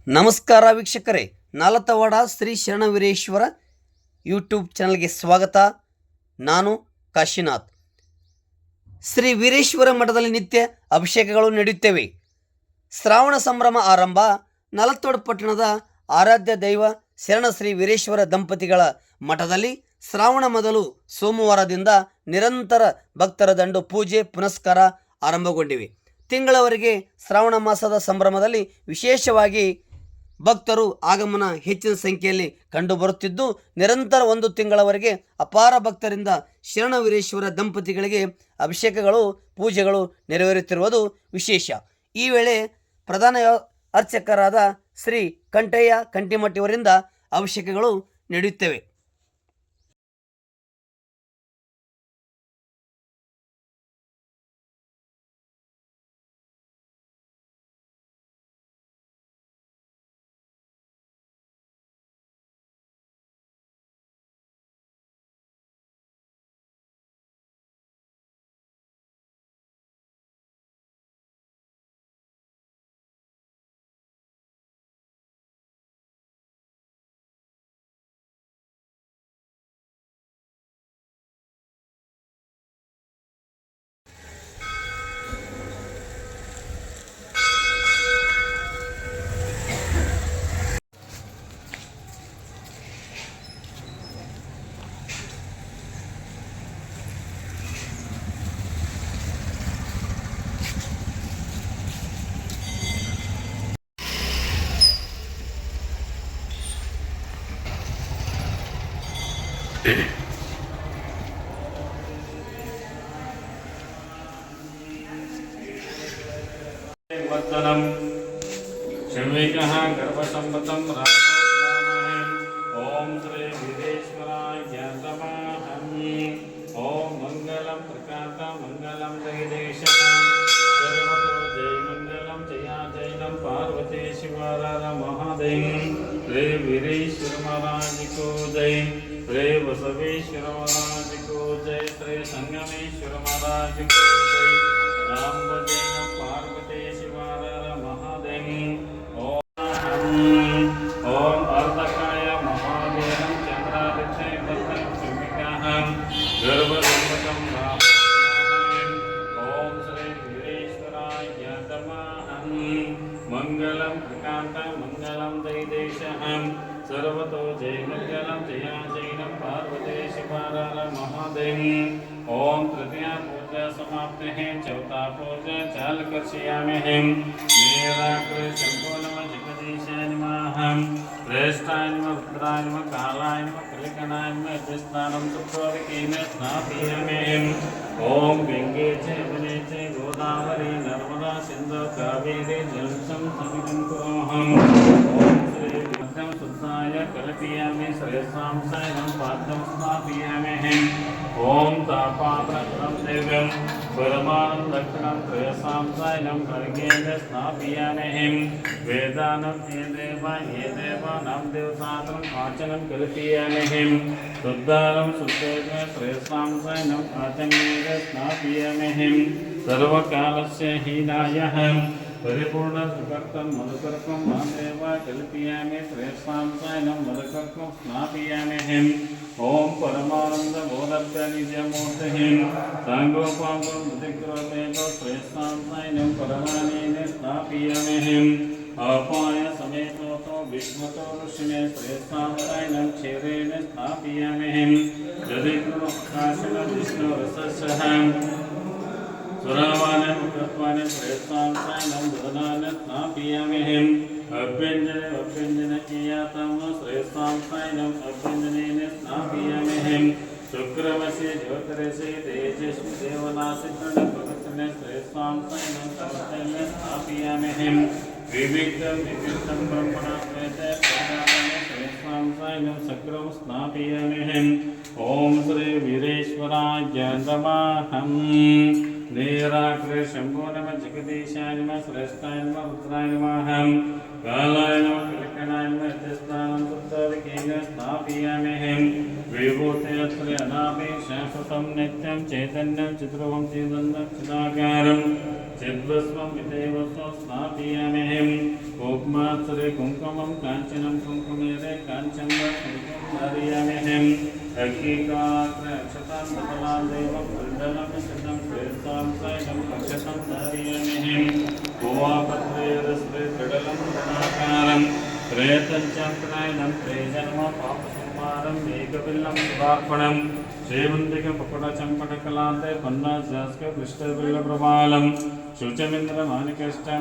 ನಮಸ್ಕಾರ ವೀಕ್ಷಕರೇ, ನಾಲತವಾಡ ಶ್ರೀ ಶರಣವೀರೇಶ್ವರ ಯೂಟ್ಯೂಬ್ ಚಾನಲ್ಗೆ ಸ್ವಾಗತ. ನಾನು ಕಾಶಿನಾಥ್. ಶ್ರೀ ವೀರೇಶ್ವರ ಮಠದಲ್ಲಿ ನಿತ್ಯ ಅಭಿಷೇಕಗಳು ನಡೆಯುತ್ತವೆ. ಶ್ರಾವಣ ಸಂಭ್ರಮ ಆರಂಭ. ನಾಲತವಾಡ ಪಟ್ಟಣದ ಆರಾಧ್ಯ ದೈವ ಶರಣ ಶ್ರೀ ವೀರೇಶ್ವರ ದಂಪತಿಗಳ ಮಠದಲ್ಲಿ ಶ್ರಾವಣ ಮೊದಲು ಸೋಮವಾರದಿಂದ ನಿರಂತರ ಭಕ್ತರ ದಂಡು ಪೂಜೆ ಪುನಸ್ಕಾರ ಆರಂಭಗೊಂಡಿವೆ. ತಿಂಗಳವರೆಗೆ ಶ್ರಾವಣ ಮಾಸದ ಸಂಭ್ರಮದಲ್ಲಿ ವಿಶೇಷವಾಗಿ ಭಕ್ತರು ಆಗಮನ ಹೆಚ್ಚಿನ ಸಂಖ್ಯೆಯಲ್ಲಿ ಕಂಡುಬರುತ್ತಿದ್ದು, ನಿರಂತರ 1 ತಿಂಗಳವರೆಗೆ ಅಪಾರ ಭಕ್ತರಿಂದ ಶರಣವೀರೇಶ್ವರ ದಂಪತಿಗಳಿಗೆ ಅಭಿಷೇಕಗಳು ಪೂಜೆಗಳು ನೆರವೇರುತ್ತಿರುವುದು ವಿಶೇಷ. ಈ ವೇಳೆ ಪ್ರಧಾನ ಅರ್ಚಕರಾದ ಶ್ರೀ ಕಂಠಯ್ಯ ಕಂಠಿಮಠಯವರಿಂದ ಅಭಿಷೇಕಗಳು ನಡೆಯುತ್ತವೆ. वर्धनम शर्वेकः गर्भसंपतं रामहे ओम श्री वीरेश्वराय नमः। ओम मंगलम प्रकाश मंगलम जगदीशः सर्वतो जय मंगलम जया जैनम पार्वती शिवारार महादेव श्री वीरेश्वर महाराज को जय, श्री बसवेश्वर महाराज को जय, श्री संगमेश्वर महाराज को जय। राम भजन पार्वती शिवारार महादेव ओम अर्धकाय महादेवं चंद्रादित्य भद्रं शुभिकाहं गर्भसंपतं रामं ओम श्री वीरेश्वराय नमः। मंगलम प्रकांत मंगलम दैदेशहं सर्वतो जय मंगलम जया जैनम पार्वती शिवारार महादेव। ओम तृतीया पूजा समाप्त है, चौथा पूजा चाल कर्षयामि हम। निराकृ शंभो नमः जगदीशाय नमः। श्रेष्ठाय नमः रुद्राय नमः कालाय नमः कलिकणाय नमः यज्ञस्नानं सुप्रोदकेन स्नापयामि हम। ओम गंगे च यमुने च गोदावरी नर्मदा सिंधु कावेरी जलसं समितं कुर्मः। ओम श्री मध्यम शुद्धाय कल्पयामि श्रेयसां सायं पात्रं स्थापयामि हम। ओम तापात्रं दिव्यं परमानं दक्षिणं त्रयसां सायं खड्गेन स्नापयामि हम। वेदानं ये देवानां देवतात्रं पाचनं कल्पयामि हम। शुद्धानं शुद्धेन त्रयसां सायं पाचनेन स्नापयामि हम। सर्वकालस्य हीनायः परिपूर्ण सुखर्थं मधुकर्कं मादेव कल्पयामि त्रयसां सायं मधुकर्कं स्नापयामि हम। ओम परमानंद बोधत्य निजमूर्तिः सांगोपांगं मुदिक्रोमेव त्रयसां सायं परमानेन स्नापयामि हम। अपाय समेतो विष्णुतो ऋषिणे त्रयसां सायं क्षीरेण स्नापयामि हम। जदिग्रकाशन विष्णुरसस्यः सुरावाने मुखत्वाने त्रयसां सायं बुधनाने स्नापयामि हम। अभ्यंजन कियातं त्रयसां सायं अभ्यंजनेन स्नापयामि हम। शुक्रवसे ज्योतिरसे तेजस्वी देवनासि प्रणप्रकृतिने त्रयसां सायं सर्वतैल स्नापयामि हम। विविक्तं ब्रह्मणा श्वेते प्रकाशने त्रयसां सायं सक्रं स्नापयामि हम। ओम श्री वीरेश्वराय नमः। निराकृ शंभो नमः जगदीशाय नमः श्रेष्ठाय नमः रुद्राय नमः कालाय नमः कलिकणाय नमः यज्ञस्नानं शुद्धोदकेन स्नापयामि हम। विभूति अत्र अनामि शाश्वत शाश्वतं नित्यं चैतन्यं चिद्रूपं चिदन्तं चिदाकारं चिद्भस्मं विदेवस्वं स्नापयाम्यहम् गोपमात्सरे कुङ्कुमं काञ्चनं कुङ्कुमेरे काञ्चनं धारयाम्यहम् अग्निकाग्र अक्षतां सफलां देवं कुण्डलं शतं श्रेष्ठां सैनं अक्षतं धारयाम्यहम् गोवापत्रेरस्त्रे त्रिडलं गुणाकारं प्रेतञ्चक्रायणं त्रैजन्म पापसंहारं एकबिल्लं शुभार्पणं श्रीवन्दिकपकुडचम्पटकलान्ते पन्नाजास्क पृष्ठबिल्लप्रमालं शुचमिन्द्रमानिकष्टं